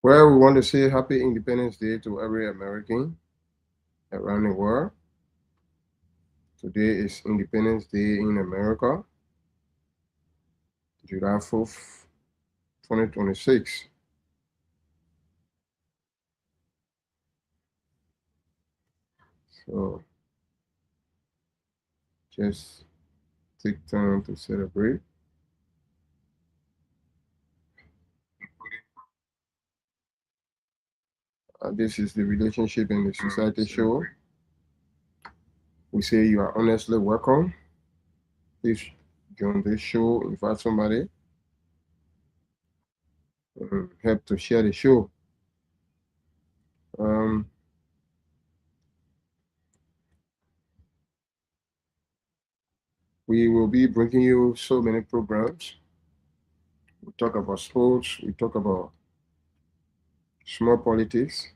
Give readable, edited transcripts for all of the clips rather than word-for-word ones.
Well, we want to say Happy Independence Day to every American around the world. Today is Independence Day in America, July 4th, 2026. So just take time to celebrate. This is the Relationship in the Society show. We say you are honestly welcome. Please join this show, invite somebody, help to share the show. Um, we will be bringing you so many programs. We talk about sports, we talk about small politics,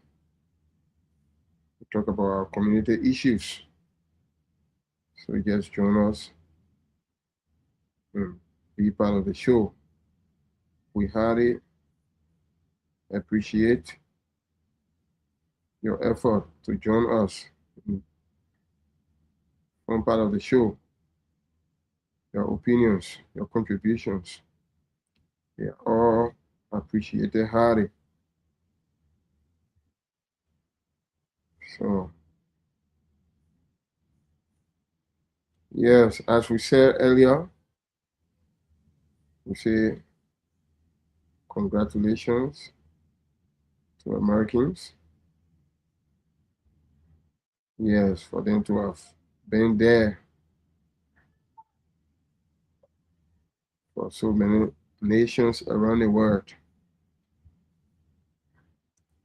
we talk about our community issues. So just join us and be part of the show. We highly appreciate your effort to join us in one part of the show. Your opinions, your contributions, they are all appreciated highly. So yes, as we said earlier, we say congratulations to Americans. Yes, for them to have been there for so many nations around the world.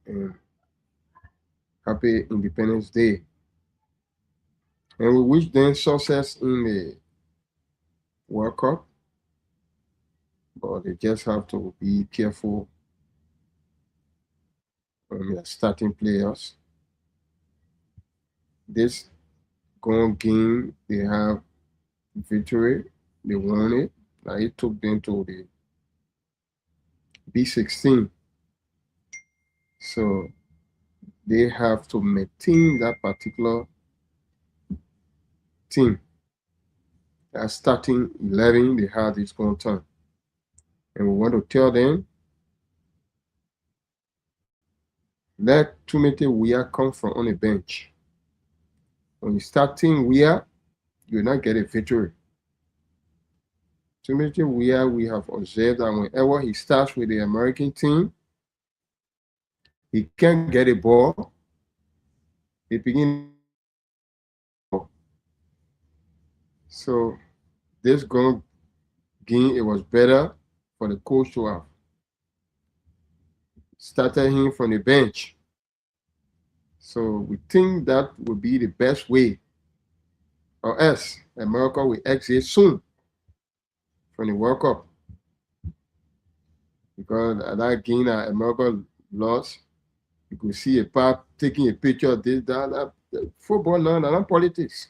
And happy Independence Day. And we wish them success in the World Cup, but they just have to be careful when they are starting players. This gone game, they have victory, they won it. Like it took them to the B16. So they have to maintain that particular team. That starting 11 they have this going time. And we want to tell them, let Timothy Weah come from on the bench. When you start team Weah, you'll not get a victory. Timothy Weah, we have observed that whenever he starts with the American team, he can't get a ball. They begin. So this game, it was better for the coach to have started him from the bench. So we think that would be the best way, or else America will exit soon from the World Cup. Because at that game that America lost, you could see a part taking a picture of this, that football now, not politics.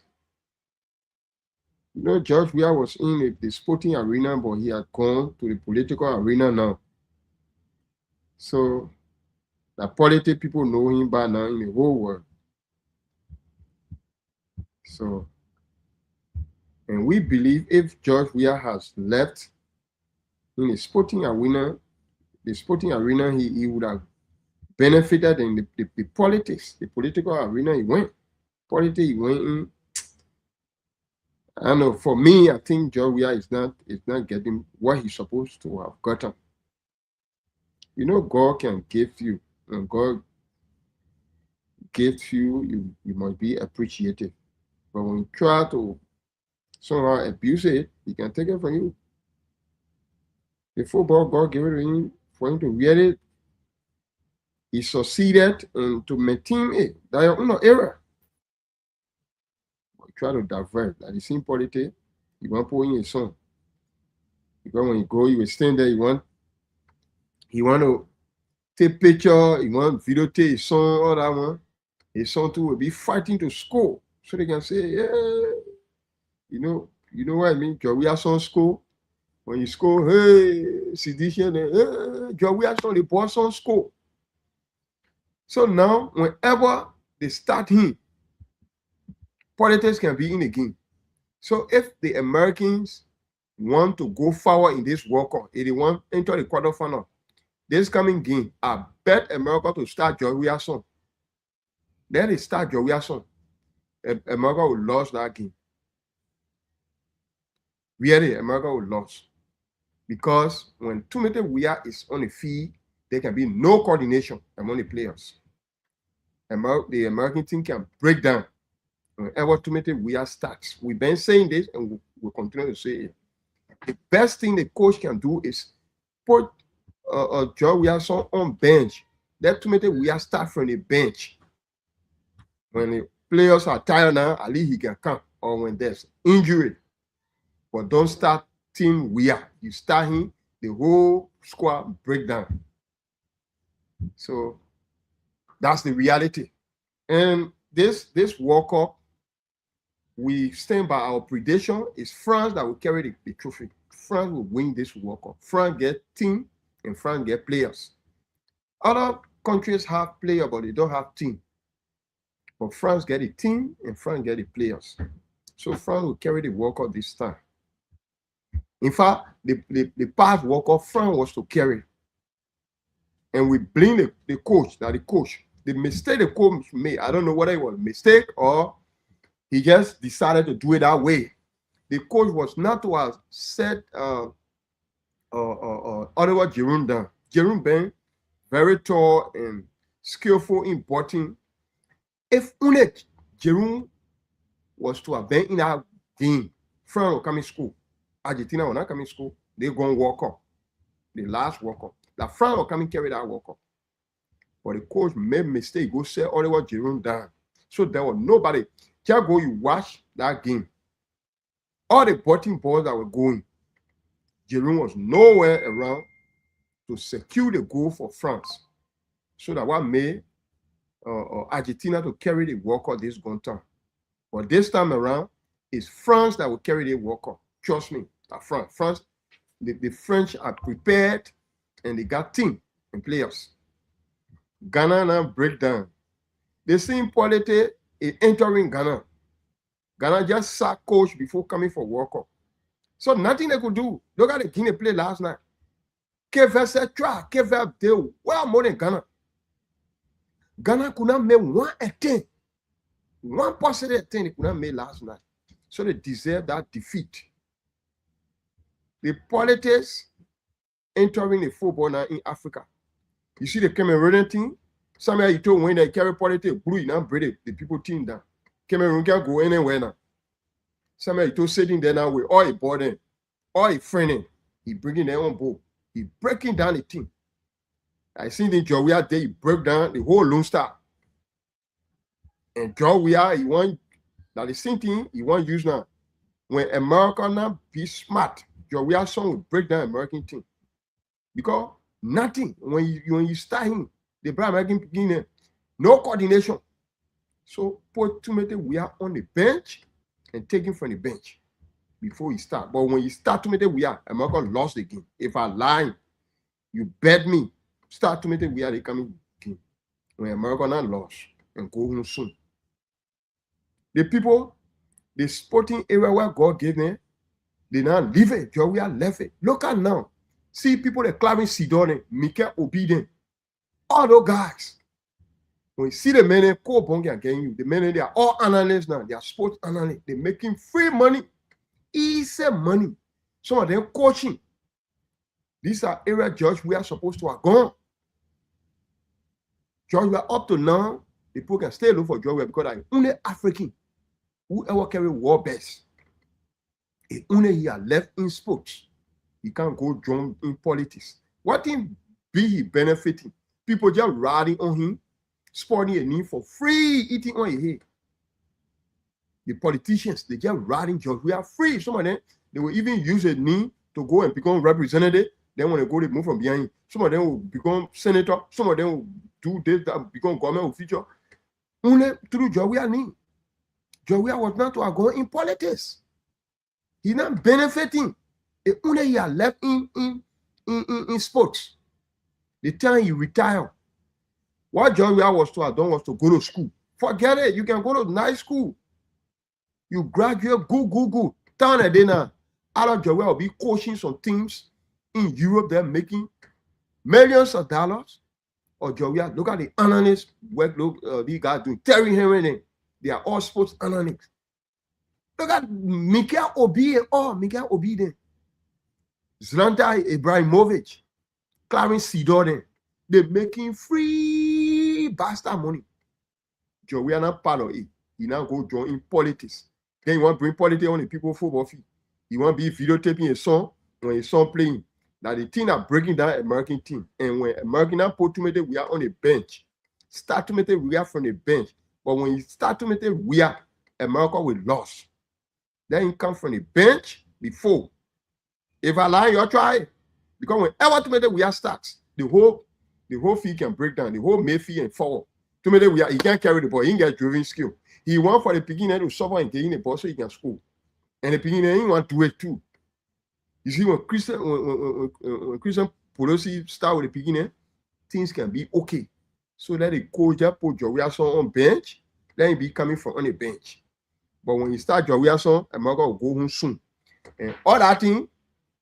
You know, George Weah was in the sporting arena, but he had gone to the political arena now. So the politics people know him by now in the whole world. So, and we believe if George Weah has left in the sporting arena, he would have benefited in the politics, the political arena he went. Politics he went in. I don't know. For me, I think George Weah is not getting what he's supposed to have gotten. You know, God can give you, and God gives you, you must be appreciative. But when you try to somehow abuse it, he can take it from you. The football God gave it to him for him to wear it. He succeeded in to maintain it. That's your own error. But try to divert. Like the same politics, you want to put in a song. Because when you go, you will stand there, you want to take picture, you want videotape his song, all that one. His son too will be fighting to score. So they can say, yeah, you know what I mean? George Weah son score. When you score, hey, Sidisha, hey, George Weah son, the boss son score. So now, whenever they start him, politics can be in again. So if the Americans want to go forward in this World Cup, if they want enter the quarterfinal, this coming game, I bet America to start George Weah. Then they start George Weah. America will lose that game. Really, America will lose. Because when Timothy Weah is on the field, there can be no coordination among the players. The American team can break down whenever Timothy Weah starts. We've been saying this and we'll continue to say it. The best thing the coach can do is put George Weah on bench. Let Timothy Weah start from the bench. When the players are tired now, at least he can come. Or when there's injury. But don't start Team Weah. You start him, the whole squad break down. So that's the reality. And this World Cup, we stand by our prediction. It's France that will carry the trophy. France will win this World Cup. France get team and France get players. Other countries have players, but they don't have team. But France get a team and France get the players. So France will carry the World Cup this time. In fact, the past World Cup, France was to carry. And we blame the coach, the mistake the coach made, I don't know whether it was a mistake or he just decided to do it that way. The coach was not to have set Oliver Giroud down. Giroud been very tall and skillful in botting. If Giroud was to have been in that game, France will come in school. Argentina will not come in school. They're going to World Cup. The last World Cup. That France will come and carry that World Cup. But the coach made a mistake. Go set Oliver Giroud down. So there was nobody. Just go, you watch that game. All the botting balls that were going, Giroud was nowhere around to secure the goal for France. So that what made Argentina to carry the World Cup this time. But this time around, it's France that will carry the World Cup. Trust me, France, the French are prepared and they got team and players. Ghana now break down. The same politics is entering Ghana. Ghana just sacked coach before coming for World Cup. So nothing they could do. Look at the game they played last night. Cape Verde did well more than Ghana. Ghana could not make one attempt. One positive attempt they could not make last night. So they deserve that defeat. The politics entering the football now in Africa. You see the Cameroonian team? Samuel Eto'o, when they carry politics, blue, now break the people team down. Cameroon can't go anywhere now. Samuel Eto'o sitting there now with all his burden, all his friending. He bringing their own ball. He breaking down the team. I seen the George Weah there, he broke down the whole Lone Star. And George Weah, he want, now the same thing he want to use now. When America now be smart, George Weah's son will break down American team. Because nothing, when you start him, the brand American beginning, no coordination. So put Timothy Weah on the bench and take him from the bench before he start. But when you start Timothy Weah, America lost the game. If I lie, you bet me, start Timothy Weah, they come in game. When America not lost and go home soon. The people, the sporting area where God gave them, they now leave it. George Weah left it. Look at now. See people that clapping Sidone, Mikel Obidien. All those guys. When you see the men, Cole Bongi again, you, the men, they are all analysts now. They are sports analysts. They're making free money. Easy money. Some of them coaching. These are areas George Weah supposed to have gone. George Weah up to now, people can stay low for George Weah because I'm only African who ever carry war best. If only he are left in sports. He can't go join in politics. What thing be he benefiting? People just riding on him, sporting a need for free, eating on his head. The politicians, they just riding George Weah free. Some of them, they will even use a knee to go and become representative. Then when they go, they move from behind. Some of them will become senator. Some of them will do this, that, become government official. Only through George Weah knee. George Weah was not to have gone in politics. He's not benefiting. The only he are left in sports. The time he retire, What John Weah was told, I don't want to go to school. Forget it. You can go to nice school. You graduate, go. Down a day now. Alan John Weah will be coaching some teams in Europe. They're making millions of dollars. Or John Weah, look at the analysts work. Look, these guys doing Terry Henry. They are all sports analysts. Look at Mikael Obi and all Mikael Obi then. Zlatan Ibrahimovic, Clarence Seedorf. They're making free bastard money. John Weah not part of it. He now go join in politics. Then you want to bring politics on the people football field. You want to be videotaping a song when a song playing. Now the team are breaking down American team. And when American put to we are on a bench. Start to make we are from the bench. But when you start to make we are, America will lose. Then you come from the bench before. If I lie, you try. Because whenever to make we are starts, the whole field can break down. The whole Mayfield and forward. To make we are, he can't carry the ball. He can get driven skill. He want for the beginner to suffer and getting the ball so he can score. And the beginner, he want to do it too. You see, when Christian Pelosi start with the beginner, things can be okay. So that the coach just put Joe Wilson on bench, then he be coming from on the bench. But when you start Joe Wilson, America will go home soon. And all that thing,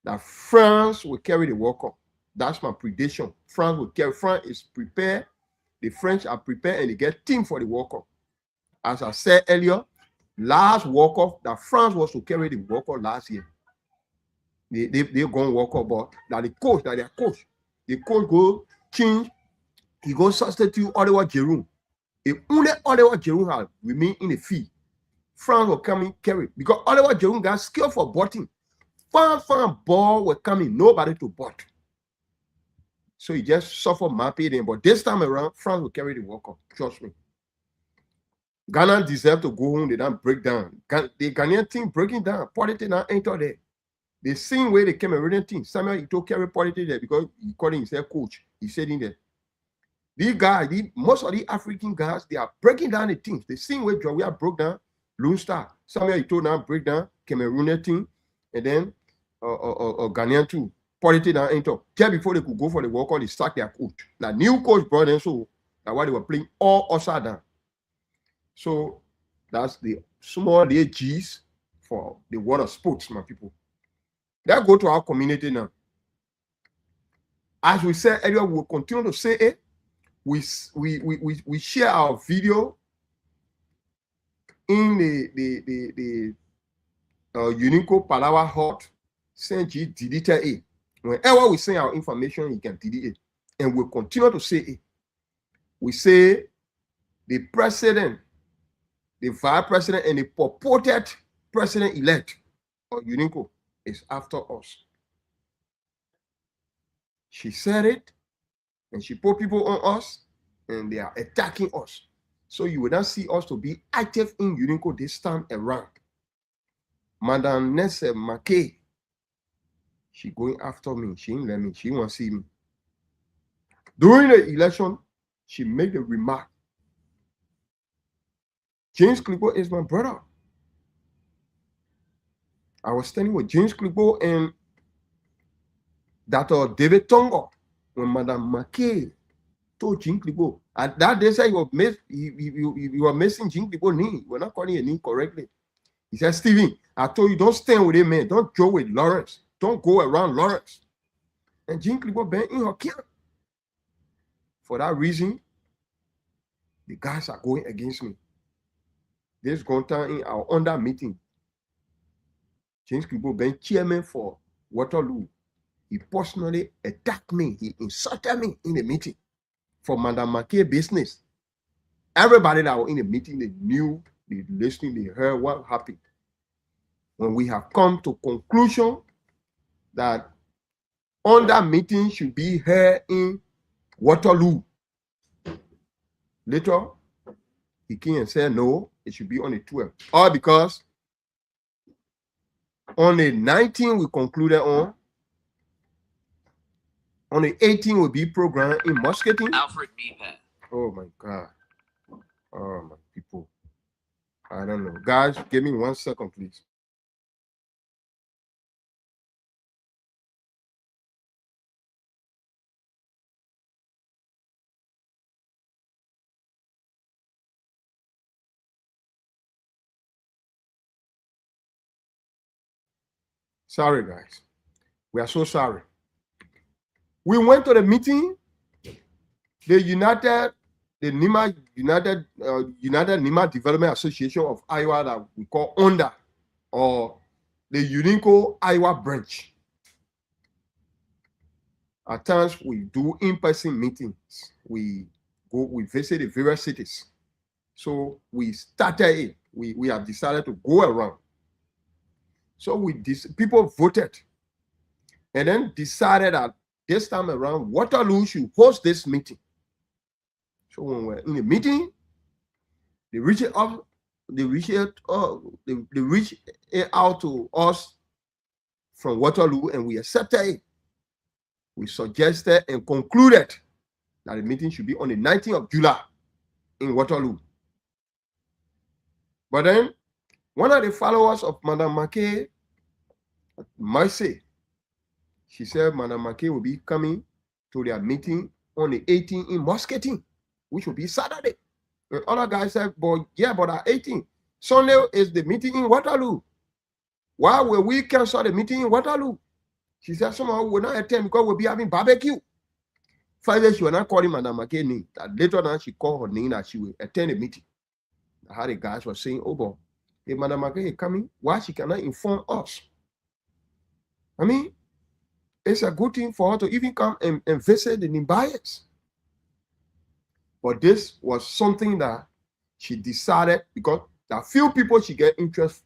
that France will carry the World Cup. That's my prediction. France will carry. France is prepared. The French are prepared and they get team for the World Cup. As I said earlier, last World Cup that France was to carry the World Cup last year. They go World Cup, but that the coach, the coach go change. He go substitute Oliver Giroud. If only Oliver Giroud had remained in the field, France will come in carry because Oliver Giroud got skill for butting. Fan ball will come in, nobody to butt. So he just suffered mapping in. But this time around, France will carry the World Cup. Trust me. Ghana deserve to go home. They don't break down. The Ghanaian team breaking down. Politics now enter there. The same way the Cameroonian team. Samuel Eto'o carry politics there because he called himself coach. He said in there. These guys, most of the African guys, they are breaking down the teams. The same way Joria broke down Lone Star. Samuel Eto'o now break down Cameroonian team. And then Ghanaian too. Politics now enter. Just before they could go for the World Cup, they sacked their coach. Now, new coach brought them so that's why they were playing all upside down. So that's the small G's for the world of sports, my people. Let's go to our community now. As we said earlier, we'll continue to say it. We share our video in the Unico Palawa Hut. Send you delete it. Whenever we send our information, you can delete it. And we'll continue to say it. We say the president, the vice president, and the purported president-elect of Unico is after us. She said it, and she put people on us, and they are attacking us. So you will not see us to be active in Unico this time around. Madam Nessa McKay, she going after me. She ain't let me. She won't see me. During the election, she made a remark. James Clippo is my brother. I was standing with James Clippo and Dr. David Tongo when Madam McKay told James Clippo. And that they said you were missing James Clippo's name. We're not calling your name correctly. He said, Stephen, I told you, don't stand with him, man. Don't joke with Lawrence. Don't go around Lawrence. And James Clippo been in her camp. For that reason, the guys are going against me. This going down in our under meeting. James Clippo been chairman for Waterloo. He personally attacked me. He insulted me in the meeting for Madam McKay business. Everybody that was in the meeting, they knew, they listened, they heard what happened. When we have come to conclusion that under meeting should be held in Waterloo. Later, he came and said, no, it should be on the 12th. All because on the 19th, we concluded on the 18th will be programmed in Muscating. Alfred Meepan. Oh my God. Oh my people. I don't know. Guys, give me 1 second, please. Sorry, guys. We are so sorry. We went to the meeting. The United Nima Development Association of Iowa, that we call UNDA, or the UNICO Iowa branch. At times we do in-person meetings. We visit the various cities. So we started it. We have decided to go around. So people voted, and then decided that this time around Waterloo should host this meeting. So when we're in the meeting, they reached out to us from Waterloo, and we accepted it. We suggested and concluded that the meeting should be on the 19th of July in Waterloo. But then one of the followers of Madam McKay, Mercy, she said Madam McKay will be coming to their meeting on the 18th in Muscatine, which will be Saturday. And other guys said, but at 18th, Sunday is the meeting in Waterloo. Why will we cancel the meeting in Waterloo? She said, somehow we will not attend because we'll be having barbecue. Finally, she will not call Madam McKay name. That later on, she called her name that she will attend the meeting. How the guys were saying, oh, but if Madam McKay is coming, why she cannot inform us? I mean, it's a good thing for her to even come and visit the Nimbayans. But this was something that she decided, because there are few people she get interest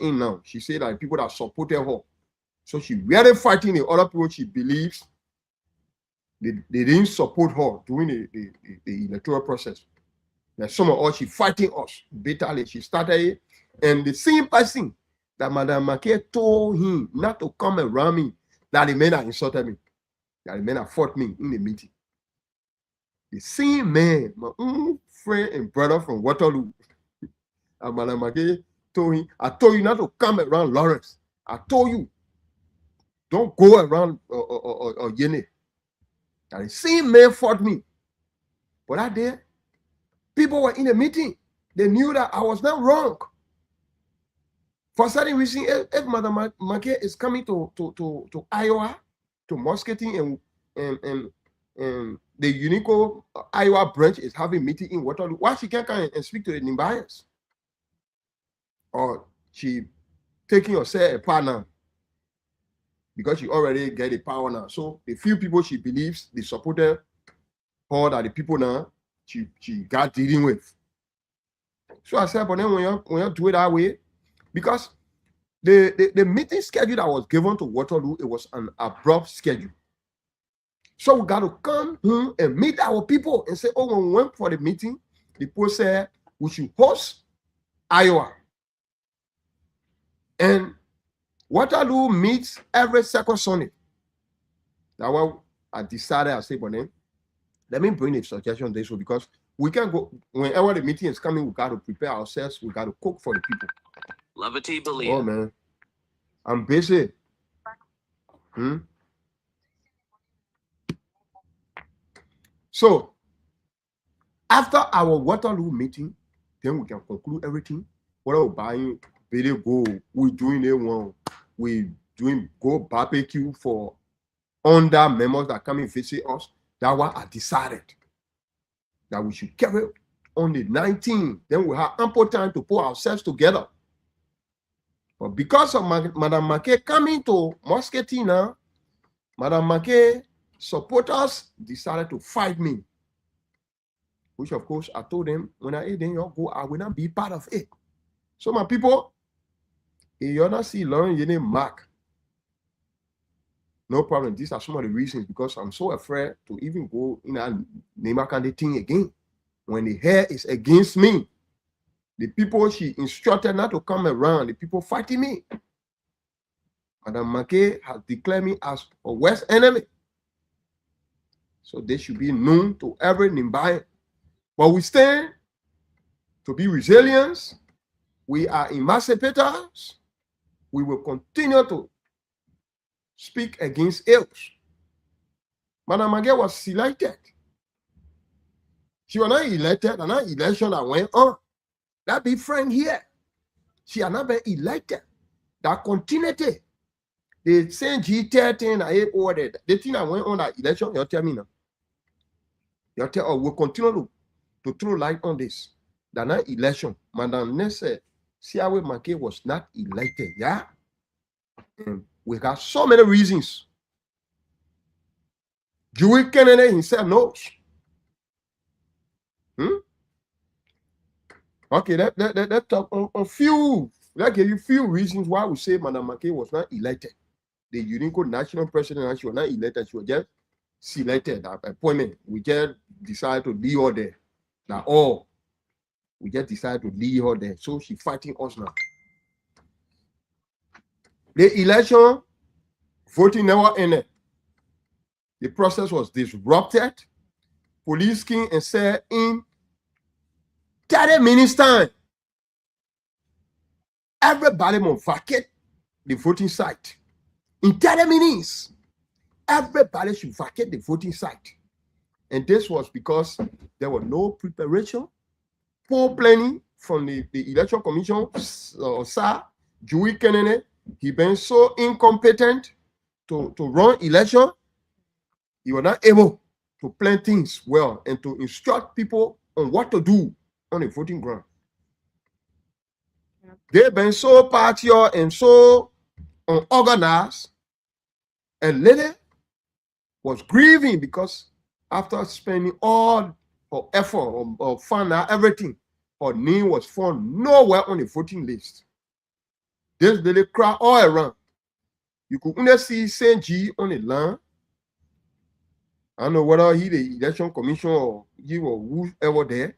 in now. She said that people that supported her. So she really fighting the other people she believes they didn't support her during the electoral process. That some of us, she fighting us bitterly. She started it. And the same person that Madam McKay told him not to come around me, that the men that insulted me, that the men that fought me in the meeting. The same man, my own friend and brother from Waterloo, and Madam McKay told him, I told you not to come around Lawrence. I told you, don't go around Yene. And the same man fought me. But that day, people were in the meeting. They knew that I was not wrong. For certain reason, if Madam McKay is coming to Iowa, to Muscatine, and the UNICO Iowa branch is having meeting in Waterloo, why she can't come and speak to the Nimbayans? Or she taking herself a partner because she already get the power now. So the few people she believes they supported her, that the people now she got dealing with. So I said, but then when you do it that way, because the meeting schedule that was given to Waterloo, it was an abrupt schedule. So we got to come home and meet our people and say, oh, when we went for the meeting, the people said we should host Iowa. And Waterloo meets every second Sunday. That's why I decided, I said, but then let me bring the suggestion this way, because we can go, whenever the meeting is coming, we got to prepare ourselves, we got to cook for the people. Levity believe. Oh, man. I'm busy. So, after our Waterloo meeting, then we can conclude everything. What are we buying? Video go. We're doing it one. We're doing go barbecue for under members that come and visit us. That's why I decided that we should carry on the 19th. Then we have ample time to put ourselves together. But because of Madam McKay coming to Muscatine now, Madam McKay supporters decided to fight me. Which, of course, I told them, when I then you go, I will not be part of it. So, my people, if you not see Lauren Yene Mark, no problem. These are some of the reasons, because I'm so afraid to even go in a neighbor candidate thing again. When the hair is against me, the people she instructed not to come around, the people fighting me. Madam McKay has declared me as a worst enemy. So they should be known to every Nimbayan. But we stand to be resilient. We are emancipators. We will continue to speak against ills. Madam McKay was selected. She was not elected, and not election that went on. That big friend here, she had not been elected. That continuity The same G13 I ordered. The thing I went on that election, you tell me now. You tell, oh, we'll continue to throw light on this. That night election, Madam Nesse Siawe Make was not elected. Yeah. And we got so many reasons. Dewey Kennedy himself knows. Okay, let's talk on a few. Let's give you a few reasons why we say Madam Make was not elected. The UNICO national president, she was not elected, she was just selected at appointment. We just decided to leave her there. Now, all we just decided to leave her there. So she's fighting us now. The election, voting never ended. The process was disrupted. Police came and said in 30 minutes time, everybody must vacate the voting site. In 30 minutes, everybody should vacate the voting site. And this was because there was no preparation, poor planning from the election commission. Sir Dewey Kennedy, he been so incompetent to run election. He was not able to plan things well and to instruct people on what to do on the voting ground. They've been so partial and so unorganized, and Lily was grieving because after spending all her effort or find out everything, her name was found nowhere on the voting list. This Lily cried all around. You could only see Saint G on the line. I don't know whether he the election commission or he or whoever there,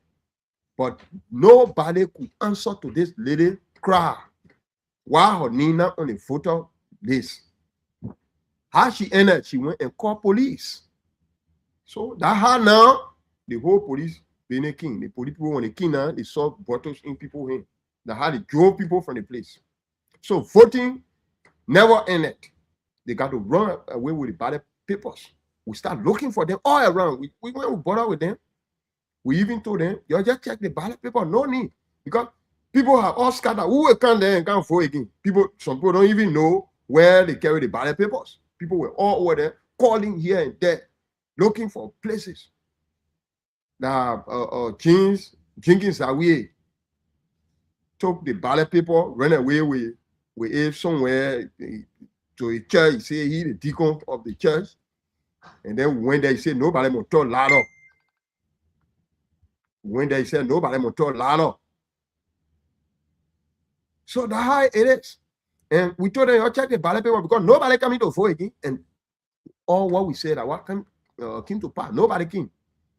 but nobody could answer to this lady cry. Why her name not on the voter list? How she ended, she went and called police. So that how now the whole police being a king. The police people when the king now, they saw bottles in people's hands. That how they drove people from the place. So voting never ended. They got to run away with the ballot papers. We start looking for them all around. We went to bother with them. We even told them, you just check the ballot paper. No need. Because people have all scattered. Who will come there and come vote again? Some people don't even know where they carry the ballot papers. People were all over there calling here and there, looking for places. Now, Jenkins Awie took the ballot paper, ran away with it somewhere to a church. He said he the deacon of the church. And then when they said nobody will talk louder. When they said nobody will talk louder. So that's how it is. And we told them, you check the ballot paper because nobody coming to vote again. And all what we said, what came to pass. Nobody came.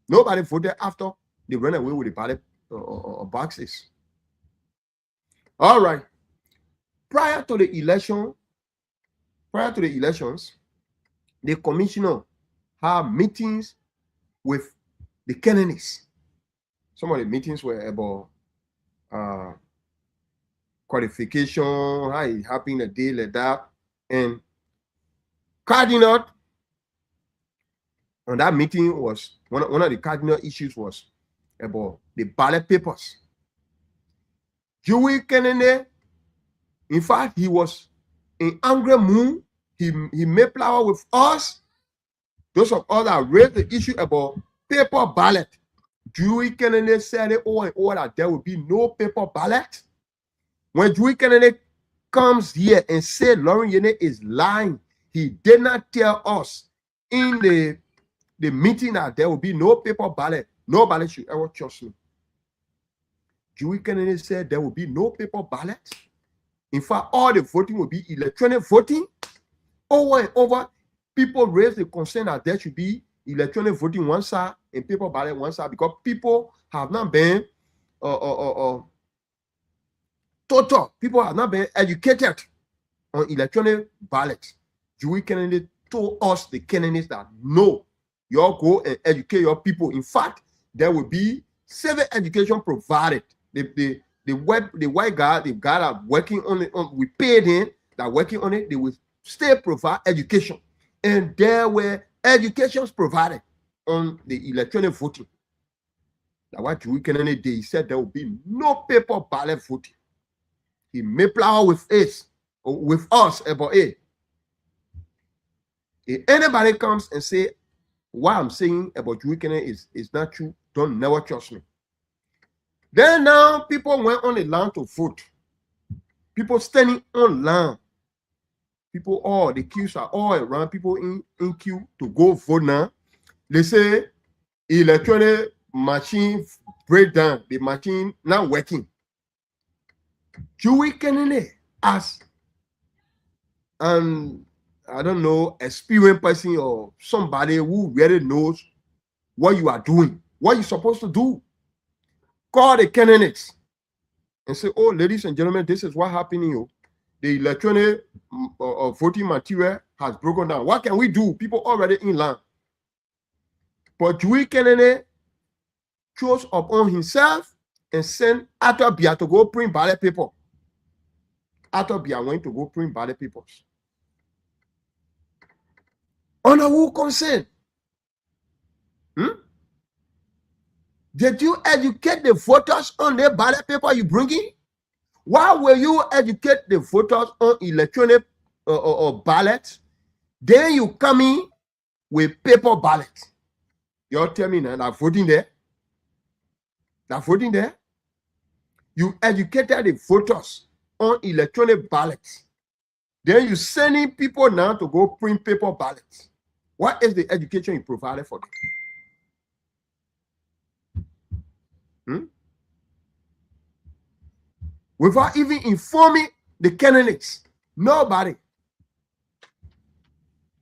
Nobody voted after they ran away with the ballot boxes. All right. Prior to the elections, the commissioner had meetings with the Kennedys. Some of the meetings were about qualification, how it happened a day like that. And cardinal on that meeting was one of the cardinal issues was about the ballot papers. Dewey Kennedy, in fact, he was in angry mood. He made power with us. Those of us that raised the issue about paper ballot. Dewey Kennedy said it over and over that there will be no paper ballot. When Dewey Kennedy comes here and said Lauren Yene is lying, he did not tell us in the meeting that there will be no paper ballot. Nobody should ever trust me. Dewey Kennedy said there will be no paper ballot. In fact, all the voting will be electronic voting. Over and over, people raise the concern that there should be electronic voting one side and paper ballot one side because people have not been people have not been educated on electronic ballots. Dewey Kennedy told us, the Kennedys, that no, you all go and educate your people. In fact, there will be civic education provided. The white guy, the guy that working on it, we paid him that working on it, they will still provide education. And there were educations provided on the electronic voting. That's what Dewey Kennedy did. He said there will be no paper ballot voting. He made power with us about it. If anybody comes and say what I'm saying about weekend is not true, don't never trust me. Then now people went on the land to vote. People standing on land. People, all the queues are all around. People in queue to go vote now. They say electronic machine break down. The machine not working. Weekend as I don't know, experienced person or somebody who really knows what you are doing, what you're supposed to do. Call the candidates and say, oh, ladies and gentlemen, this is what happening. You. The electronic voting material has broken down. What can we do? People already in line. But Dewey Kennedy chose upon himself and sent Arthur Bia to go print ballot paper. Arthur Bia went to go print ballot papers. Under who consent? Did you educate the voters on the ballot paper you bring in? Why will you educate the voters on electronic ballots? Then you come in with paper ballots. You tell me now that voting there? That voting there? You educated the voters on electronic ballots. Then you sending people now to go print paper ballots. What is the education you provided for them? Without even informing the candidates, nobody.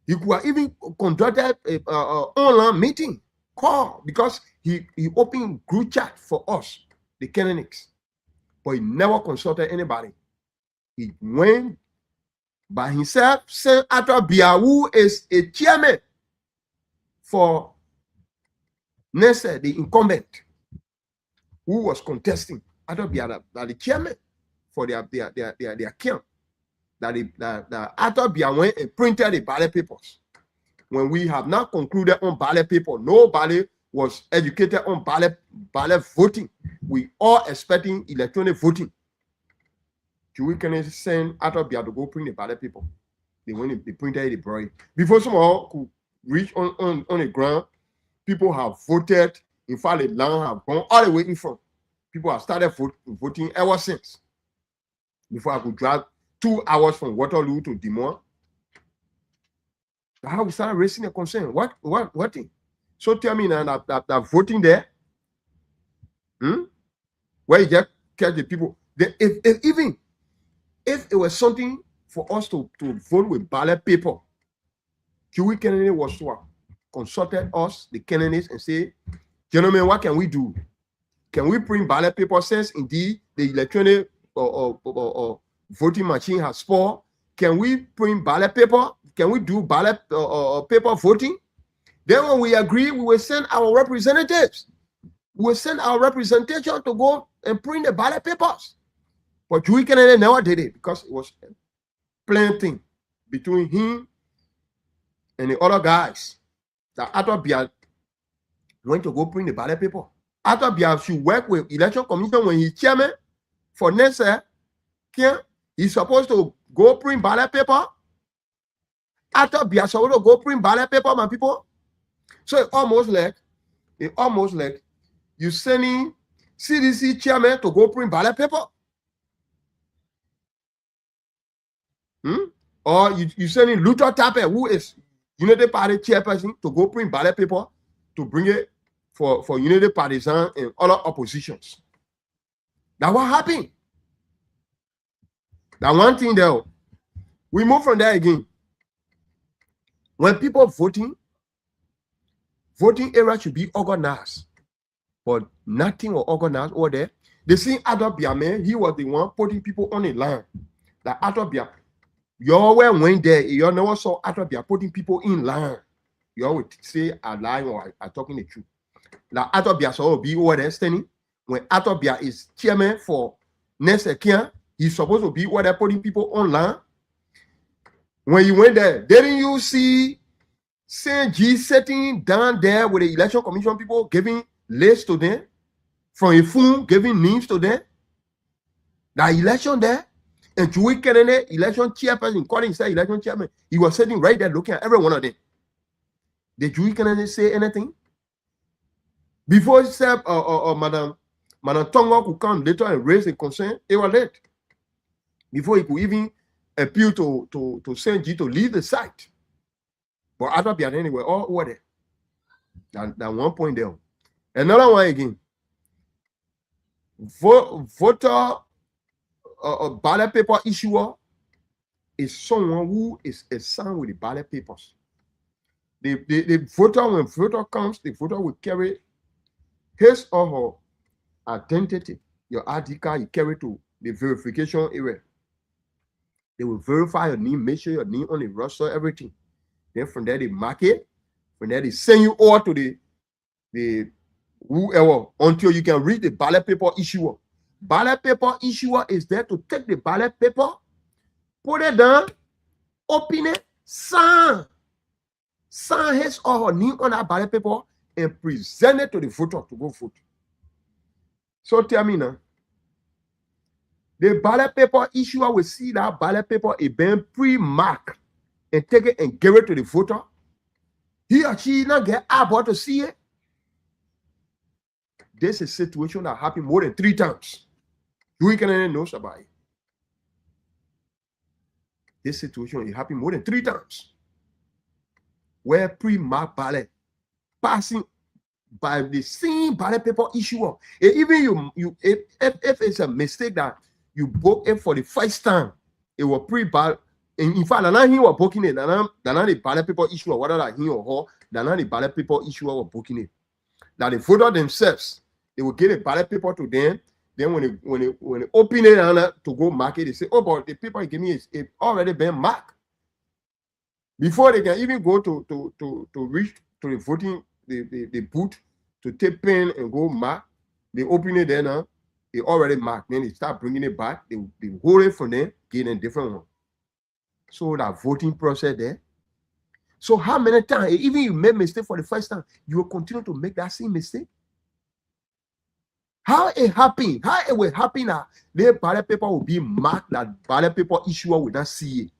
He could have even conducted an online meeting, call, because he opened group chat for us, the candidates, but he never consulted anybody. He went by himself, sent Arthur Bia, who is a chairman for Nessa, the incumbent, who was contesting. Arthur Bia, the chairman for their camp. That Arthur Bia went and printed the ballot papers. When we have not concluded on ballot paper, nobody was educated on ballot voting. We all expecting electronic voting. We can send Arthur Bia to go print the ballot paper. They went, they printed it, brought it. Before someone could reach on the ground, people have voted. In fact, the land have gone all the way in front. People have started voting ever since. Before I could drive 2 hours from Waterloo to Des Moines. How we started raising a concern. What thing? So tell me now that voting there, where you just catch the people. Even if it was something for us to vote with ballot paper, Dewey Kennedy was to consulted us, the candidates, and say, gentlemen, what can we do? Can we print ballot paper? Since indeed the electronic voting machine has spoiled, can we print ballot paper? Can we do ballot paper voting? Then when we agree, we will send our representatives. We will send our representation to go and print the ballot papers. But Dewey Kennedy never did it because it was a plain thing between him and the other guys that Arthur Bia went to go print the ballot paper. Arthur Bia should work with election commission when he's chairman for Nessa. He's supposed to go print ballot paper. Arthur Bia supposed to go print ballot paper, my people. So it's almost like you sending CDC chairman to go print ballot paper. Or you sending Luther Tappe, who is Unity Party chairperson, to go print ballot paper to bring it for Unity Partisan and other oppositions. That's what happened. That one thing there. We move from there again. When people voting area should be organized. But nothing was organized over there. They see Arthur Bia, man, he was the one putting people on the line. That Arthur Bia, you always went there, you never saw Arthur Bia putting people in line. You always say I'm lying or I'm talking the truth. Like Arthur Bia will be over there standing. When Arthur Bia is chairman for Nessa Kia, he's supposed to be over there putting people online. When you went there, didn't you see Saint G sitting down there with the election commission people giving lists to them? From a phone, giving names to them? The election there, And Joey Kennedy, election chairperson, calling himself election chairman, he was sitting right there looking at every one of them. Did Joey Kennedy say anything? Before he said, Madam Tongo could come later and raise a concern, they were late. Before he could even appeal to Saint G to leave the site. But after being anyway, all over there. That one point there. Another one again. Voter ballot paper issuer is someone who is assigned with the ballot papers. The voter, when voter comes, the voter will carry his or her identity, your ID card, you carry to the verification area. They will verify your name, make sure your name on the roster, everything. Then from there they mark it. From there they send you over to the whoever until you can read the ballot paper issuer. Ballot paper issuer is there to take the ballot paper, put it down, open it, sign his or her name on that ballot paper and present it to the voter to go vote. So tell me now, the ballot paper issuer will see that ballot paper is being pre-marked and take it and give it to the voter. He or she not get about to see it. This is a situation that happened more than 3 times. You can know about it. This situation it happened more than 3 times. Where pre-marked ballot passing by the same ballot paper issuer. And even if it's a mistake that you book it for the first time, it was pre-ballot. In fact, not he was booking it. Not the ballot paper issuer, whether that he or her, not the ballot paper issuer was booking it. That the voter themselves, they will give a ballot paper to them. Then when they open it to go mark it, they say, "Oh, but the paper you give me is already been marked." Before they can even go to reach to the voting the booth to take pen and go mark, they open it there now. They already marked. Then they start bringing it back. They hold it from them, get a different one. So that voting process there. So how many times, even you made mistake for the first time, you will continue to make that same mistake? How it happen? How it will happen that the ballot paper will be marked, that ballot paper issuer will not see it?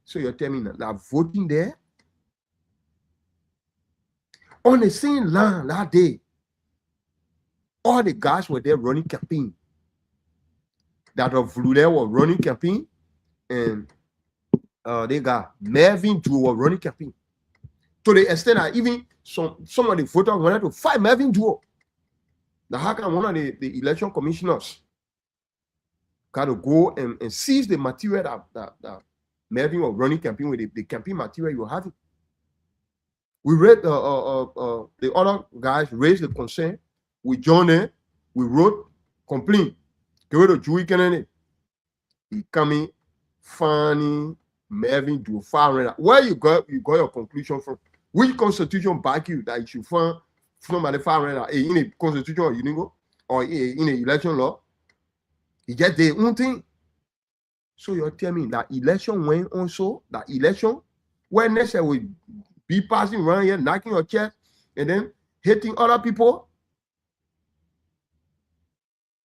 So you're telling me that voting there on the same land that day, all the guys were there running campaign. That of Lule was running campaign, and they got Melvin Duo was running campaign. To the extent that even some of the voters wanted to fight Melvin Duo. Now, how can one of the election commissioners got to go and seize the material that Melvin was running campaign with, the campaign material you were having? We read the other guys raised the concern. We joined in, we wrote complaint. Go to Joey Kennedy. He coming, Fanny, Melvin, do far. Where you got your conclusion from? Which constitution back you that you should find somebody far in a constitution or Unigo or in a election law? He just did one thing. So you're telling me that election went also, that election where next will be passing around here, knocking your chest, and then hitting other people,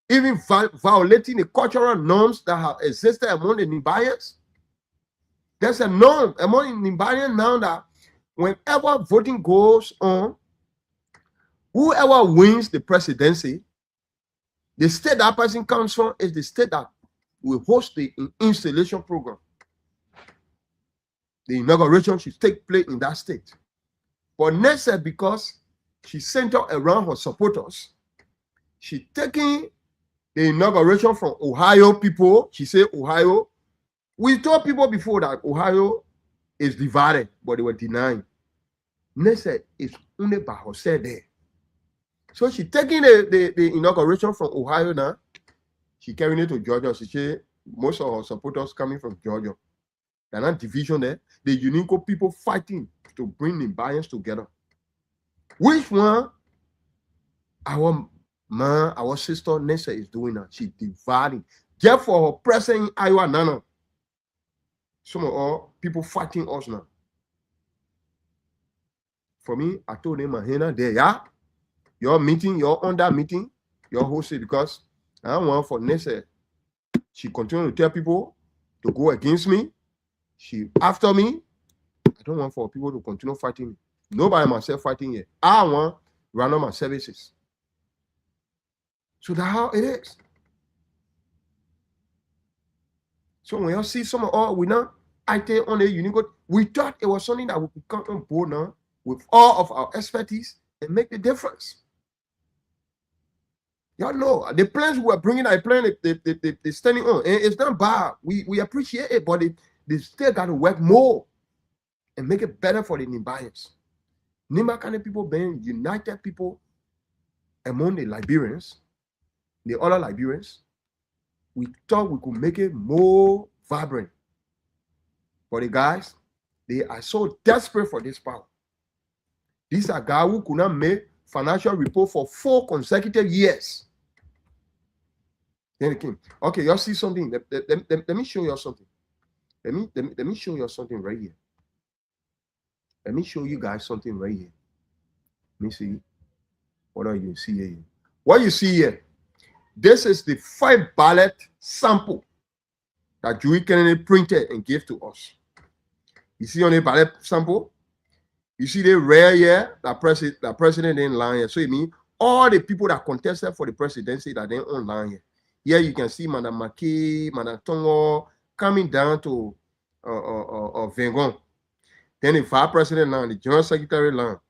even violating the cultural norms that have existed among the Nimbayans. There's a norm among the Nimbayans now that whenever voting goes on, whoever wins the presidency, the state that person comes from is the state that will host the installation program. The inauguration should take place in that state. But Nessa, because she centered around her supporters, she taking the inauguration from Ohio people. She said Ohio. We told people before that Ohio is divided, but they were denying. Nessa is only by herself there. So she taking the inauguration from Ohio now. She carrying it to Georgia. She said most of her supporters coming from Georgia. They're not division there. The Unico people fighting to bring the Nimbayans together. Which one our sister Nessa is doing that? She dividing. Just for her presence in Iowa, Nana. Some of our people fighting us now. For me, I told them, Mahena, there, yeah. Your meeting, you're on that meeting, you're hosted because I don't want for Nessa She continued to tell people to go against me. She after me. I don't want for people to continue fighting me. Nobody myself fighting here. I want run my services. So that's how it is. So when you see some of all we now I take on a unique, we thought it was something that we could come on board now with all of our expertise and make the difference. Y'all know the plans we are bringing, I plan they standing on, and it's not bad. We appreciate it, but they still got to work more and make it better for the Nimbayans. Nimba kind of people being united people among the Liberians, the other Liberians. We thought we could make it more vibrant. For the guys, they are so desperate for this power. These are guys who could not make financial report for 4 consecutive years. Then they came. Okay, y'all see something. Let me show you something. Let me show you something right here. Let me show you guys something right here. Let me see. What are you see here? What you see here? This is the 5 ballot sample that Joey Kennedy printed and gave to us. You see on the ballot sample? You see the rare here that president didn't lie here. So it means all the people that contested for the presidency that they don't lie here. Here you can see Madam Maki, Madam Tongo coming down to Vengon. Then the vice president now, the general secretary now,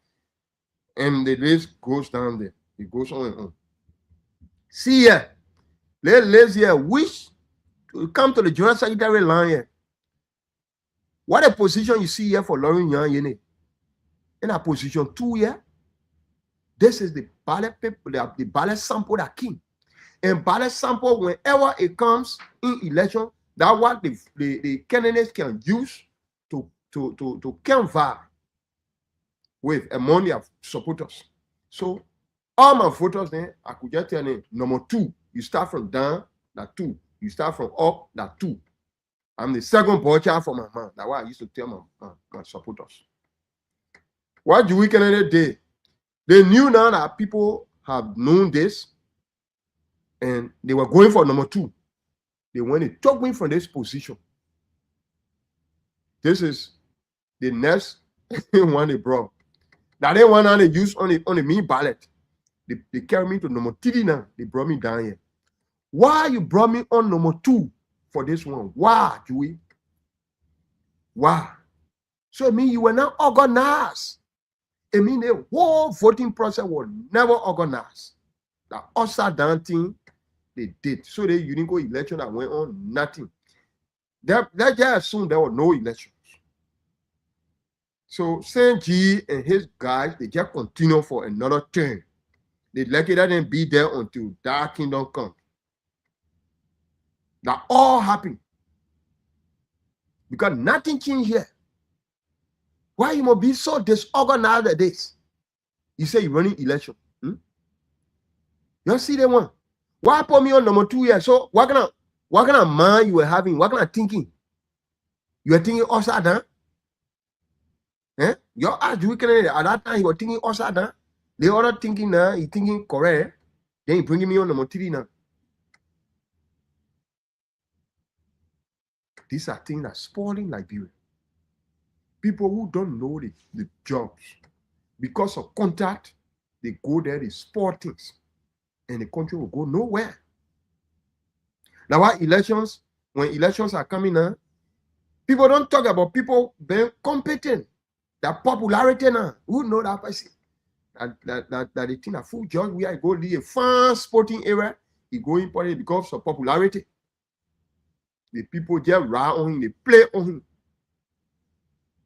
and the list goes down there. It goes on and on. See here, let's here wish to come to the general secretary line here. What a position you see here for Lauren Young Yene. In a position 2 here. This is the ballot paper, the ballot sample that came. And ballot sample, whenever it comes in election, that's what the candidates can use to convert with among their supporters. So all my voters then, I could just tell them, number 2, you start from down, that 2. You start from up, that 2. I'm the second boy child for my man. That's why I used to tell my supporters. What Joey Kennedy did, they knew now that people have known this, and they were going for number 2. They went and took me from this position. This is the next one they brought. That they want to use on the main ballot. They carry me to number 3 now. They brought me down here. Why you brought me on number 2 for this one? Why, Joey? Why? So it means you were not organized. It means the whole voting process was never organized. The upside down thing they did. So the unique election that went on, nothing. They just assumed there were no elections. So Saint G and his guys, they just continue for another term. They lucky that didn't be there until that kingdom comes. That all happened. Because nothing changed here. Why you must be so disorganized at this? You say you're running election. You see the one. Why put me on number 2 here? So what kind of mind you were having? What kind of thinking? You were thinking upside down? Your ass at that time you were thinking upside down. The other thinking now, you thinking correct. Then you bringing me on number 3 now. These are things that are spoiling Liberia. People who don't know the jobs. Because of contact, they go there, they spoil things. And the country will go nowhere. Now, when elections are coming up, people don't talk about people being competent. That popularity now. Who know that person? That the thing that full judge, we are going to a fun sporting area. He go important because of popularity. The people just ride on him, they play on him.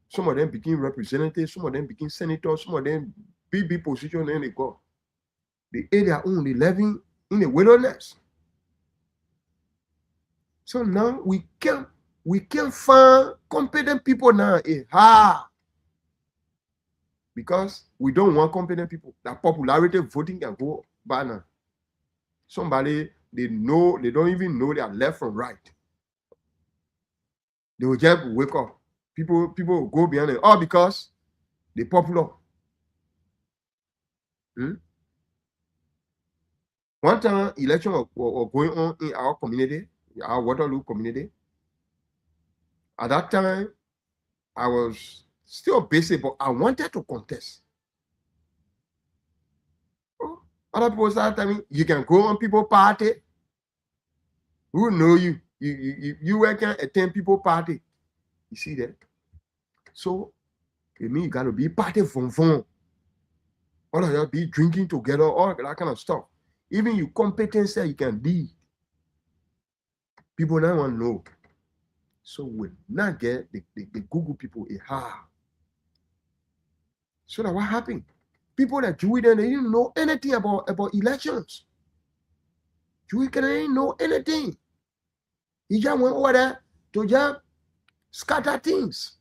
Some of them became representatives, some of them became senators, some of them big position, and they go. They ate their own, they living in the wilderness. So now we can't find competent people now. Because we don't want competent people. That popularity voting can go by now. Somebody they don't even know their left from right. They will just wake up. People will go behind it. All because they're popular. One time election was going on in our community, our Waterloo community. At that time, I was still busy, but I wanted to contest. Other people started telling me, you can go on people party. Who know you? You can attend people party. You see that? So it means you gotta be party from phone. All of you be drinking together, all that kind of stuff. Even your competence that you can lead. People don't want to know. So we not get the Google people a hard. So that what happened? People that Jewish they didn't know anything about elections. Jewish didn't know anything. He just went over there to just scatter things.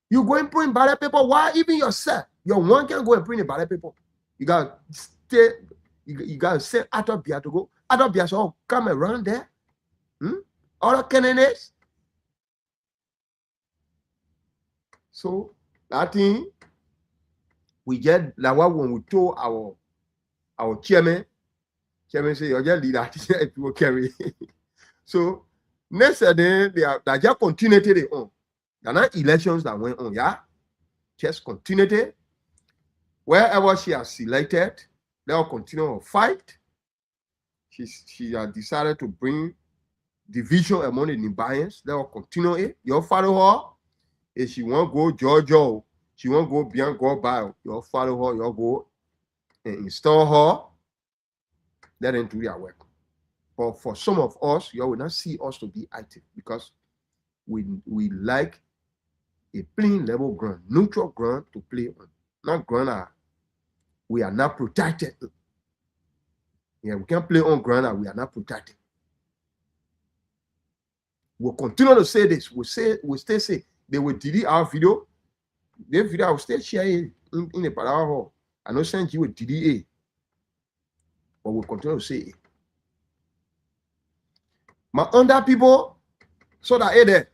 You go and print ballot paper. Why even yourself? Your one can go and print a ballot paper. You got stay. You got to send Atobia to go. Atobia so come around there. Other candidates. So that thing we get like what when we told our chairman say you're just leader people carry. So next day they just continued it on. There are not elections that went on, yeah. Just continued it. Wherever she has selected, they'll continue to fight. She has decided to bring division among the Nibayans. They'll continue it. You follow her. If she won't go Georgia, she won't go beyond go by. You follow her, you go and install her. Let them do their work. But for some of us, you will not see us to be active because we like a plain level ground, neutral ground to play on. Not ground we are not protected. Yeah, we can't play on ground that we are not protected. We'll continue to say this. We'll still say they will delete our video. The video I will still share it in the Palawa Hall. I know send you a delete it. But we'll continue to say it. My under people, so that there.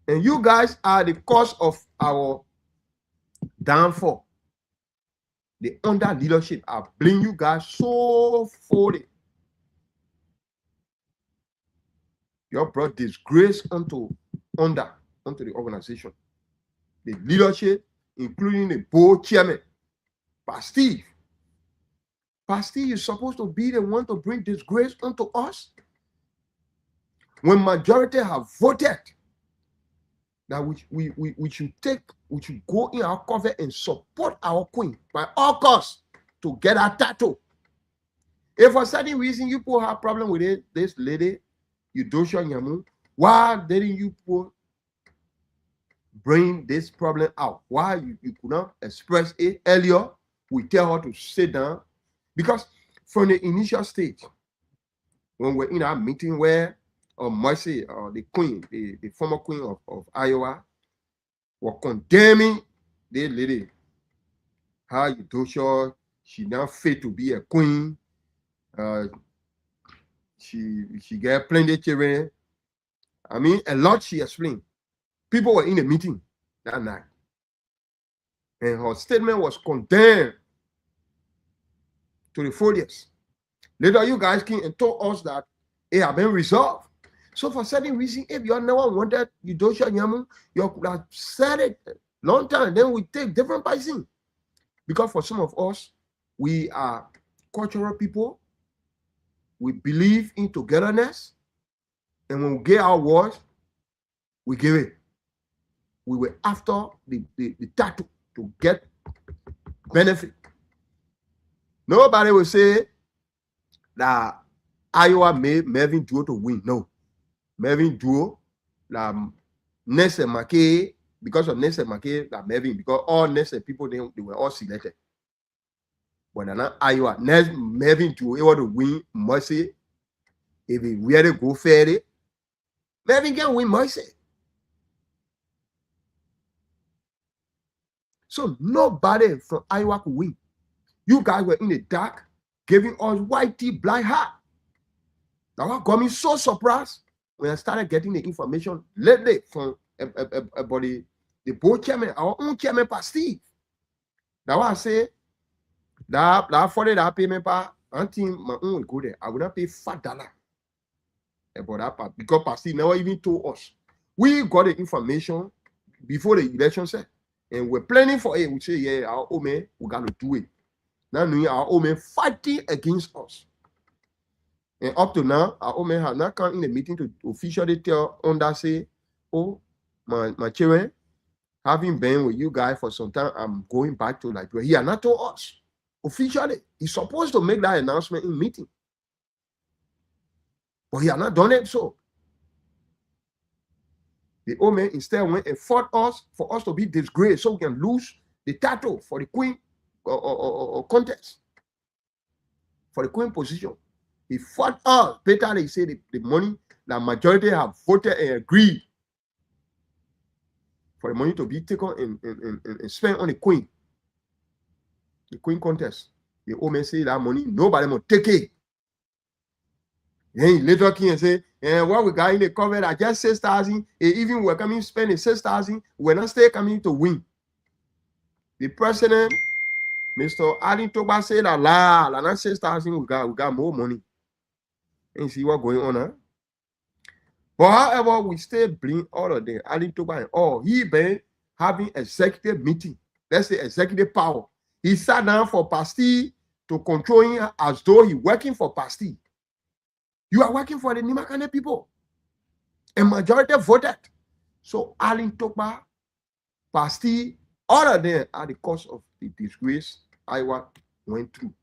And you guys are the cause of our downfall. The under leadership, I blame you guys so fully. You have brought disgrace onto the organization. The leadership, including the board chairman, Pastor Steve. Pastor Steve is supposed to be the one to bring disgrace onto us. When majority have voted that we should go in our cover and support our queen by all costs to get a tattoo. If for certain reason you people have problem with it, this lady, Eudocia Nyamu, why didn't you people bring this problem out? Why you could not express it earlier? We tell her to sit down. Because from the initial stage, when we're in our meeting where Mercy, the queen, the former queen of Iowa, were condemning the lady. How Eudocia, she now fit to be a queen. She got plenty of children. I mean, a lot she explained. People were in the meeting that night. And her statement was condemned to the foliage. Later, you guys came and told us that it had been resolved. So for certain reason, if you never wanted Eudocia Nyamu, you could have said it long time. Then we take different pricing. Because for some of us, we are cultural people. We believe in togetherness. And when we get our words, we give it. We were after the tattoo to get benefit. Nobody will say that Iowa made Melvin Duo to win. No. Melvin Duo, Nelson McKay, because of Nelson McKay, Melvin, because all Nelson people, they were all selected. But not Iowa. Melvin Duo able to win Mercy. If he really go fair, Melvin can win Mercy. So nobody from Iowa could win. You guys were in the dark, giving us white tea, black hat. Now what got me so surprised when I started getting the information lately from about the board chairman, our own chairman, Pastor Steve. Now what I say, that for that payment, until my own will go there. I will not pay $5 about that part because Pastor never even told us. We got the information before the election said, and we're planning for it. We say, yeah, our old man, we got to do it. Now, our old man fighting against us. And up to now, our old man has not come in the meeting to officially tell Onda, say, oh, my children, having been with you guys for some time, I'm going back to Liberia. He has not told us officially. He's supposed to make that announcement in meeting. But he has not done it so. The old man instead went and fought us for us to be disgraced so we can lose the title for the queen or contest. For the queen position. He fought us. Better they say the money, the majority have voted and agreed for the money to be taken and spent on the queen contest. The old man say that money, nobody will take it. Then he later came and say, what we got in the cover are just 6,000. Even we're coming to spend 6,000, we're not still coming to win. The president, Mr. Alin Toba, said that not 6,000, we got more money. And see what's going on, huh? But however, we still blame all of them. Alin Toba and all. He been having executive meeting. Let's say executive power. He sat down for Pasty to control him as though he's working for Pasty. You are working for the Nimakane people. And majority voted. So Alin Toba, Pasty, all of them are the cause of the disgrace Iowa went through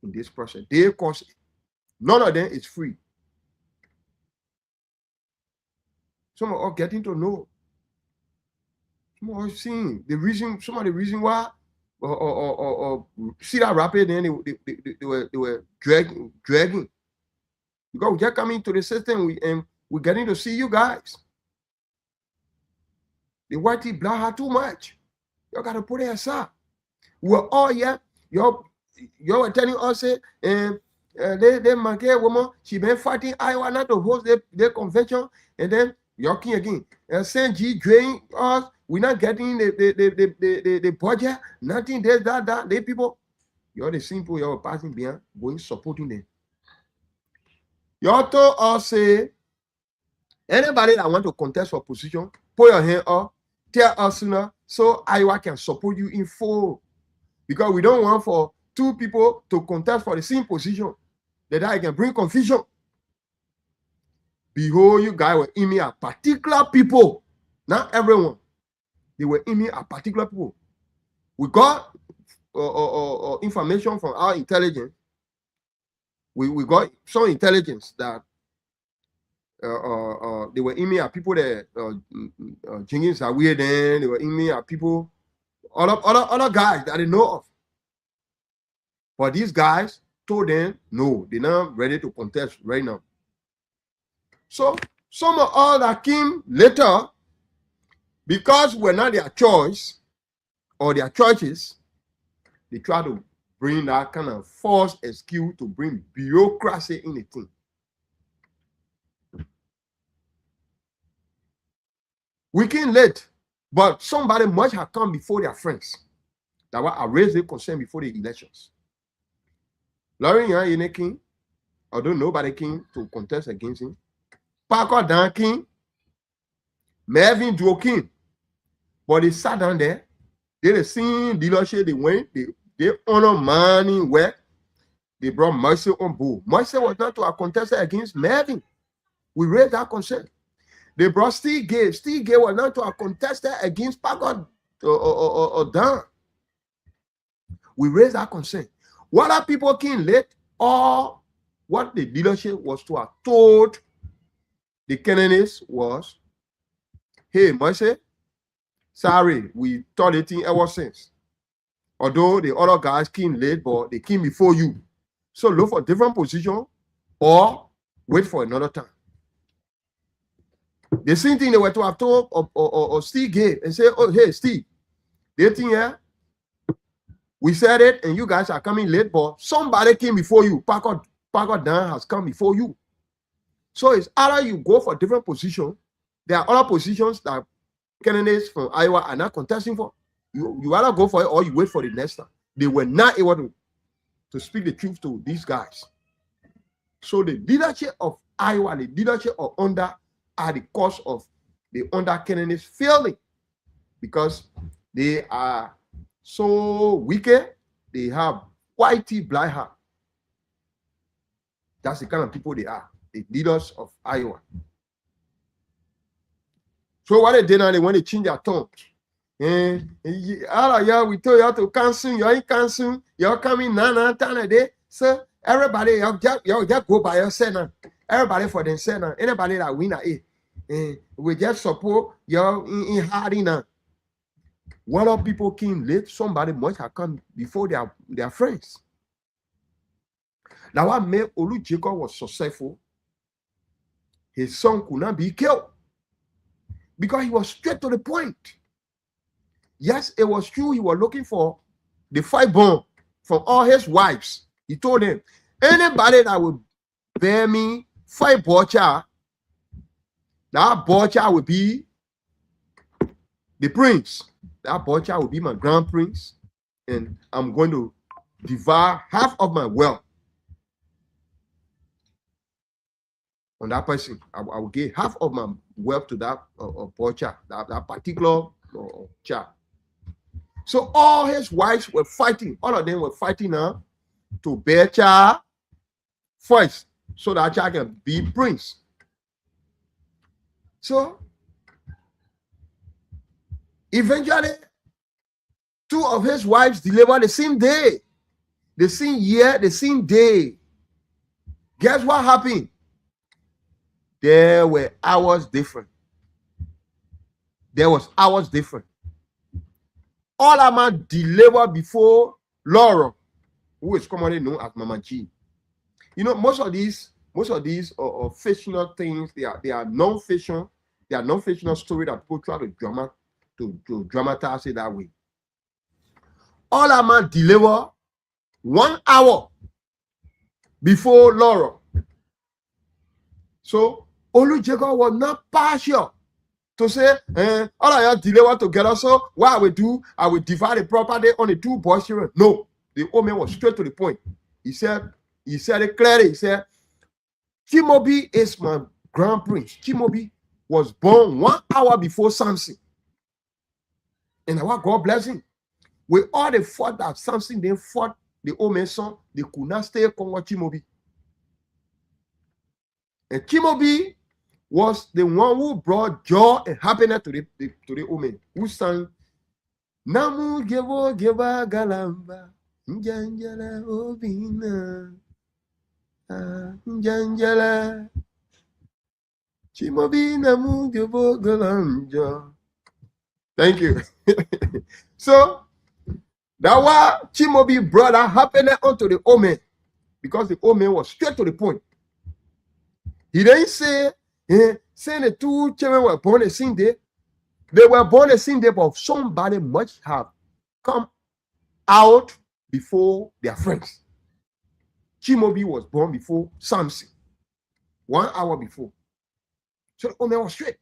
in this process. They caused it. None of them is free. Some are getting to know. Some are seeing the reason. Some of the reason why Cedar Rapids, then they were dragging. Because we just coming to the system, we're getting to see you guys. The whitey black had too much. You got to put it aside. We're all here. You were telling us, they market woman, she been fighting Iowa not to host their convention, and then you're king again. And Saint G drain us. We're not getting the budget, nothing. There's that. They people, you're the simple, you're passing behind, going supporting them. You told us, say, anybody that want to contest for position, put your hand up, tell us sooner, so Iowa can support you in full. Because we don't want for two people to contest for the same position. That I can bring confusion. Behold, you guys were aiming at particular people, not everyone. They were aiming at particular people. We got information from our intelligence. We got some intelligence that they were aiming at people that Jingis are weird. Then they were aiming at people, other guys that they know of. But these guys told them no, they're not ready to contest right now. So some of all that came later, because we're not their choice or their churches, they try to bring that kind of false excuse to bring bureaucracy in the thing. We came late, but somebody much had come before their friends. That was I raised the concern before the elections. Lauren Yan King, although nobody came to contest against him. Parker Dan King, Melvin Joe King. But they sat down there, they seen dealership, they went, they honor money work. They brought Mercy on board. Mercy was not to a contestant against Melvin. We raised that concern. They brought Steve Gay. Steve Gay was not to a contestant against Parker or Dan. We raised that concern. What are people came late, or what the leadership was to have told the candidates was, hey, Mercy, sorry, we thought it in ever since. Although the other guys came late, but they came before you. So look for different position or wait for another time. The same thing they were to have told or Steve gave and say, oh, hey, Steve, they think here, we said it and you guys are coming late, but somebody came before you. Parker Dan has come before you. So it's either you go for different position. There are other positions that candidates from Iowa are not contesting for. You either go for it or you wait for the next time. They were not able to to speak the truth to these guys. So the leadership of Iowa, the leadership of UNDA are the cause of the UNDA candidates failing, because they are so wicked. They have whitey black heart. That's the kind of people they are, the leaders of Iowa. So what they did now, they want to change their tone. Yeah, we told you to cancel, you ain't cancel, you're coming now, day. So everybody, you just go by yourself now. Everybody for themselves now. Anybody that win at it, we just support you're in hiding now. One of people came late, somebody must have come before their friends. Now what made Olu Jacob was successful, his son could not be killed because he was straight to the point. Yes, it was true he was looking for the 5 born from all his wives. He told them, anybody that will bear me 5 butcher, that butcher will be the prince. That butcher will be my grand prince, and I'm going to devour half of my wealth on that person. I will give half of my wealth to that butcher, that particular child. So all his wives were fighting. All of them were fighting now to bear child first, so that child can be prince. So eventually, 2 of his wives delivered the same day, the same year, the same day. Guess what happened? There were hours different. There was hours different. All Ama delivered before Laura, who is commonly known as Mama G. You know, most of these fictional things, they are non-fiction. They are non-fictional story that people try to dramatize it that way. All Ama delivered 1 hour before Laura. So Olu Jacob was not partial to say, all I have delivered together, so what I will do, I will divide the property on the 2 boys children. No, the old man was straight to the point. He said it clearly. He said, Chimobi is my grand prince. Chimobi was born 1 hour before Samson. And what God bless him. With all the fought that Samson then fought the old man's son, they could not stay con Chimobi. And Chimobi was the one who brought joy and happiness to the old man, who sang Namu Gevo Geva Galamba Njanjala Obina Njanjala Chimobi Namu Gevo Galanja. Thank you. So that why Chimobi brought that happiness onto the old man, because the old man was straight to the point. He didn't say, saying the 2 children were born the same day. They were born the same day, but somebody must have come out before their friends. Chimobi was born before Samson, 1 hour before. So the old man was straight.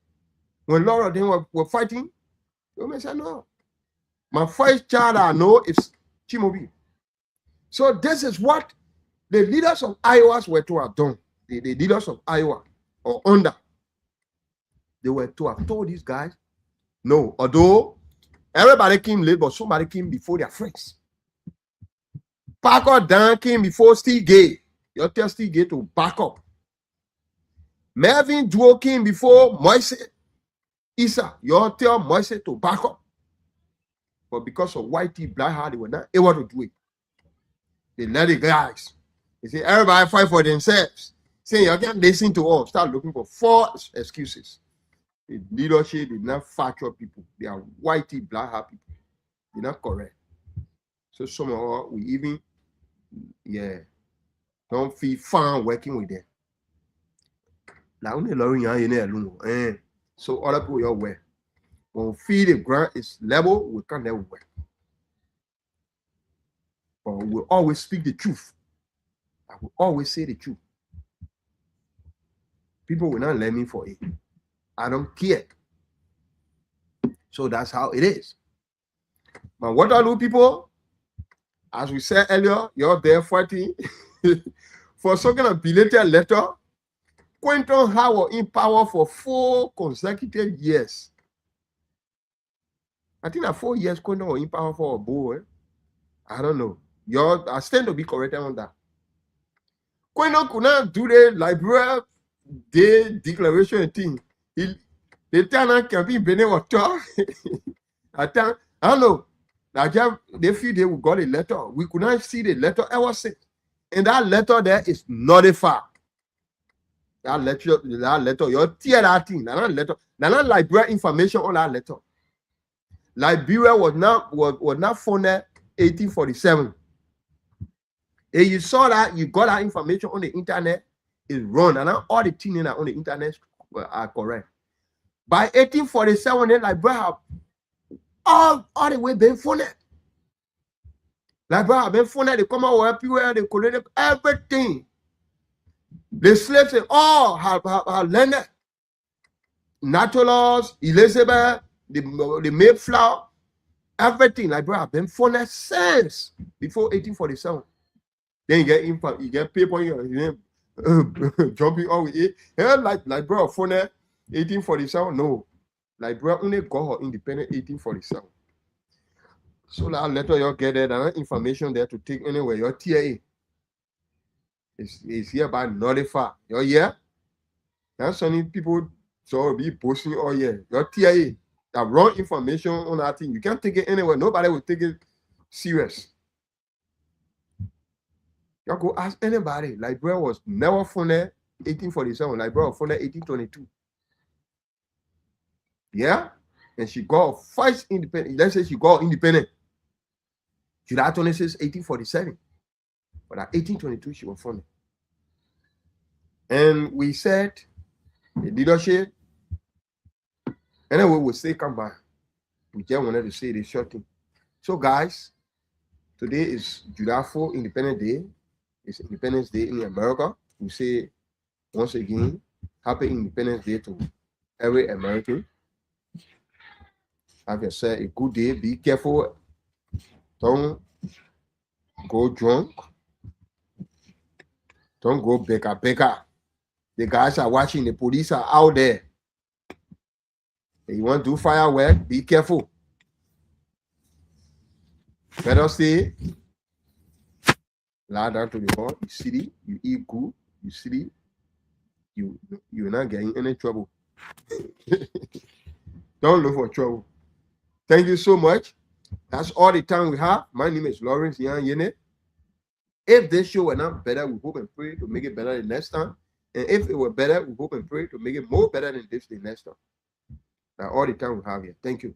When Laura then were fighting, the old man said, no. My first child I know is Chimobi. So this is what the leaders of Iowa were to have done. The leaders of Iowa or UNDA, they were to have told these guys, no, although everybody came late, but somebody came before their friends. Parker Dan came before Steve Gay. You tell Steve Gay to back up. Melvin Duo came before Moise Issa. You tell Moise to back up. But because of whitey black heart, they were not able to do it. They let the guys. They say everybody fight for themselves. Say you can't listen to us. Start looking for false excuses. The leadership did not factor people. They are whitey black heart people. They're not correct. So some of us, we even don't feel fun working with them. So other people your way. When we feel the ground is level, we can't never work. But we will always speak the truth. I will always say the truth. People will not let me for it. I don't care. So that's how it is. But what I do, people, As we said earlier, you're there fighting for some kind of belated letter. Quinton Howard in power for 4 consecutive years. I think that 4 years Quinton was in power for a boy. I don't know. I stand to be corrected on that. Quinton could not do the Liberia Day declaration thing. The town can be Benewater. I don't know. They feel they got a letter. We could not see the letter ever since. And that letter there is notified. That letter, you tear that thing. That letter, that Liberia information on that letter. Liberia was not founded 1847. And you saw that, you got that information on the internet, is wrong. And all the things on the internet are correct. By 1847, then Liberia have all the way been founded. Liberia have been founded, the Commonwealth, everywhere, the colonial, everything. The slaves all have landed. Natural laws, Elizabeth, the Mayflower, everything. Liberia have been founded since before 1847. Then you get paper, you jumping on with it. Like Liberia founded 1847. No, Liberia only got her independent 1847. So that letter you get there, that information there to take anywhere. Your TIA is hereby notified. You're here. That's some people so be posting all year. Your TIA, that wrong information on that thing. You can't take it anywhere. Nobody will take it serious. You go ask anybody. Liberia was never founded 1847. Liberia was founded 1822. Yeah? And she got first independent. Let's say she got independent. July 26, 1847. But at 1822, she was founded. And we said the leadership, anyway, we'll say come back. We just wanted to say this short thing. So, guys, today is July 4, Independence Day. It's Independence Day in America. We say once again, Happy Independence Day to every American. Have yourself a good day. Be careful. Don't go drunk. Don't go beggar. The guys are watching. The police are out there. If you want to do firework, be careful. Better stay. Lie down to the ball. You see, you eat good. You see, you're not getting any trouble. Don't look for trouble. Thank you so much. That's all the time we have. My name is Lawrence Yan Yene. If this show were not better, we hope and pray to make it better the next time. And if it were better, we hope and pray to make it more better than this the next time. That's all the time we have here. Thank you.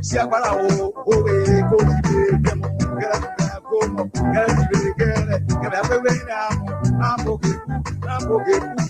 Si agbára o òwe kò ti lè gbẹmọ gẹrẹ gẹrẹ gẹrẹ ti lè gẹrẹ gẹrẹ afẹwẹ ní àmọ àmọgẹkù